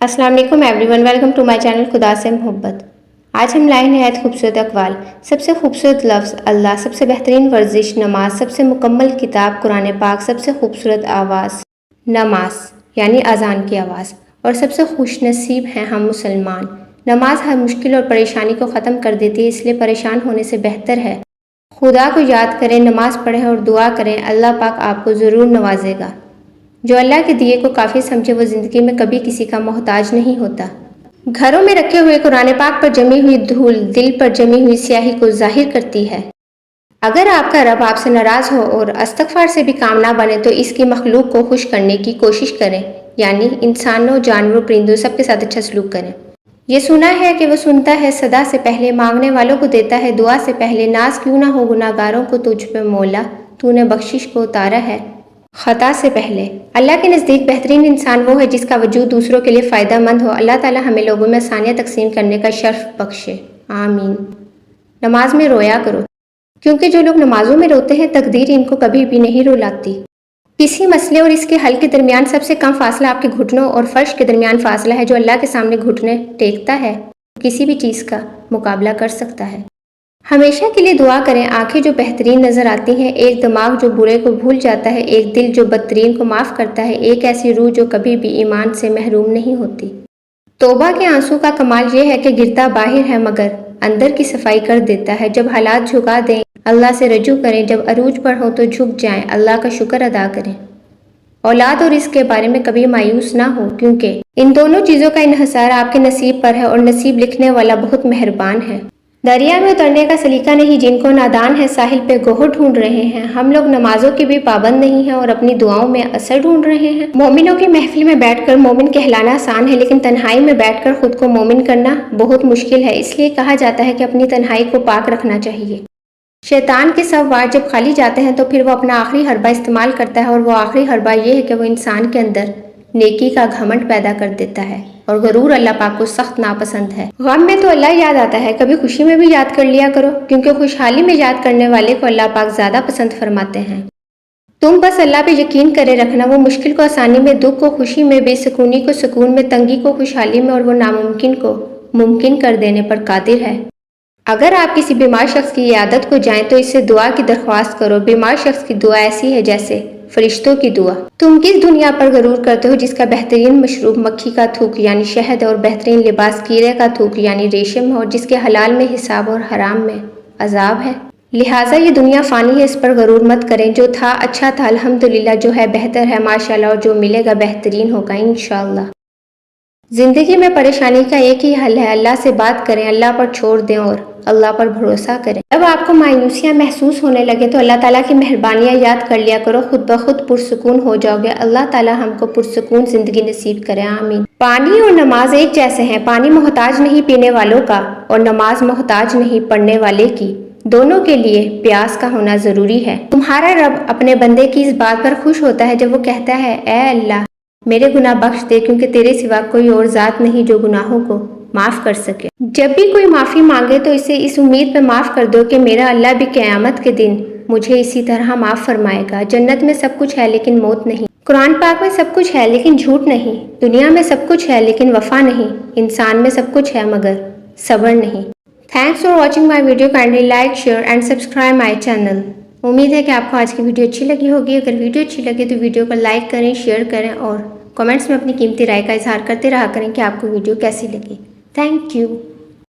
अस्सलाम वालेकुम everyone, welcome to my channel खुदा से मोहब्बत। आज हम लाए नहायत खूबसूरत अक़वाल। सबसे खूबसूरत लफ्ज़ अल्लाह, सबसे बेहतरीन वर्जिश नमाज, सबसे मुकम्मल किताब कुरान पाक, सबसे खूबसूरत आवाज़ नमाज यानी अज़ान की आवाज़, और सबसे खुशनसीब हैं हम मुसलमान। नमाज हर मुश्किल और परेशानी को ख़त्म कर देती है, इसलिए परेशान होने से बेहतर है खुदा को याद करें, नमाज पढ़ें और दुआ करें। अल्लाह पाक आपको ज़रूर नवाजेगा। जो अल्लाह के दिए को काफ़ी समझे वो ज़िंदगी में कभी किसी का मोहताज नहीं होता। घरों में रखे हुए कुरान पाक पर जमी हुई धूल दिल पर जमी हुई स्याही को जाहिर करती है। अगर आपका रब आपसे नाराज़ हो और इस्तग़फ़ार से भी काम ना बने तो इसकी मखलूक को खुश करने की कोशिश करें, यानी इंसानों, जानवरों, परिंदों सबके साथ अच्छा सलूक करें। ये सुना है कि वो सुनता है सदा से पहले, मांगने वालों को देता है दुआ से पहले। नाज क्यों ना हो गुनाहगारों को तुझ पे मौला, तूने बख्शिश को उतारा है खता से पहले। अल्लाह के नज़दीक बेहतरीन इंसान वो है जिसका वजूद दूसरों के लिए फ़ायदा मंद हो। अल्लाह ताला हमें लोगों में आसानियाँ तकसीम करने का शर्फ बख्शे, आमीन। नमाज में रोया करो, क्योंकि जो लोग नमाजों में रोते हैं तकदीर इनको कभी भी नहीं रुलाती। किसी मसले और इसके हल के दरमियान सबसे कम फासला आपके घुटनों और फर्श के दरमियान फासला है। जो अल्लाह के सामने घुटने टेकता है किसी भी चीज़ का मुकाबला कर सकता है। हमेशा के लिए दुआ करें। आंखें जो बेहतरीन नज़र आती हैं, एक दिमाग जो बुरे को भूल जाता है, एक दिल जो बदतरीन को माफ़ करता है, एक ऐसी रूह जो कभी भी ईमान से महरूम नहीं होती। तौबा के आंसू का कमाल ये है कि गिरता बाहर है मगर अंदर की सफाई कर देता है। जब हालात झुका दें अल्लाह से रजू करें, जब अरूज पर हो तो झुक जाएं, अल्लाह का शुक्र अदा करें। औलाद और इसके बारे में कभी मायूस ना हो, क्योंकि इन दोनों चीज़ों का इन्हिसार आपके नसीब पर है और नसीब लिखने वाला बहुत मेहरबान है। दरिया में उतरने का सलीका नहीं जिनको नादान है, साहिल पे गोहर ढूंढ रहे हैं। हम लोग नमाजों के भी पाबंद नहीं हैं और अपनी दुआओं में असर ढूंढ रहे हैं। मोमिनों की महफिल में बैठकर मोमिन कहलाना आसान है, लेकिन तन्हाई में बैठकर खुद को मोमिन करना बहुत मुश्किल है। इसलिए कहा जाता है कि अपनी तन्हाई को पाक रखना चाहिए। शैतान के सब वार जब खाली जाते हैं तो फिर वो अपना आखिरी हरबा इस्तेमाल करता है, और वो आखिरी हरबा ये है कि वो इंसान के अंदर नेकी का घमंड पैदा कर देता है, और गरूर अल्लाह पाक को सख्त नापसंद है। गम में तो अल्लाह याद आता है, कभी खुशी में भी याद कर लिया करो, क्योंकि खुशहाली में याद करने वाले को अल्लाह पाक ज़्यादा पसंद फरमाते हैं। तुम बस अल्लाह पे यकीन करे रखना, वो मुश्किल को आसानी में, दुख को खुशी में, बेसकूनी को सुकून में, तंगी को खुशहाली में, और वो नामुमकिन को मुमकिन कर देने पर कादिर है। अगर आप किसी बीमार शख्स की इयादत को जाएं तो इससे दुआ की दरख्वास्त करो। बीमार शख्स की दुआ ऐसी है जैसे फरिश्तों की दुआ। तुम किस दुनिया पर गरूर करते हो जिसका बेहतरीन मशरूब मक्खी का थूक यानी शहद और बेहतरीन लिबास कीड़े का थूक यानी रेशम है, और जिसके हलाल में हिसाब और हराम में अजाब है। लिहाजा ये दुनिया फ़ानी है, इस पर गरूर मत करें। जो था अच्छा था, अल्हम्दुलिल्लाह, जो है बेहतर है माशाल्लाह, और जो मिलेगा बेहतरीन होगा इंशाअल्लाह। जिंदगी में परेशानी का एक ही हल है, अल्लाह से बात करें, अल्लाह पर छोड़ दें और अल्लाह पर भरोसा करें। जब आपको मायूसियाँ महसूस होने लगे तो अल्लाह ताला की मेहरबानियाँ याद कर लिया करो, खुद ब खुद पुरसुकून हो जाओगे। अल्लाह ताला हमको पुरसुकून जिंदगी नसीब करे, आमीन। पानी और नमाज एक जैसे हैं। पानी मोहताज नहीं पीने वालों का, और नमाज मोहताज नहीं पढ़ने वाले की। दोनों के लिए प्यास का होना जरूरी है। तुम्हारा रब अपने बंदे की इस बात पर खुश होता है जब वो कहता है, ए अल्लाह मेरे गुनाह बख्श दे, क्योंकि तेरे सिवा कोई और ज़ात नहीं जो गुनाहों को माफ़ कर सके। जब भी कोई माफ़ी मांगे तो इसे इस उम्मीद पे माफ़ कर दो कि मेरा अल्लाह भी क़यामत के दिन मुझे इसी तरह माफ़ फरमाएगा। जन्नत में सब कुछ है लेकिन मौत नहीं, कुरान पाक में सब कुछ है लेकिन झूठ नहीं, दुनिया में सब कुछ है लेकिन वफा नहीं, इंसान में सब कुछ है मगर सब्र नहीं। Thanks for watching my video. Kindly like, share and subscribe my channel. उम्मीद है कि आपको आज की वीडियो अच्छी लगी होगी। अगर वीडियो अच्छी लगे तो वीडियो को लाइक करें, शेयर करें, और कमेंट्स में अपनी कीमती राय का इजहार करते रहा करें कि आपको वीडियो कैसी लगी। Thank you.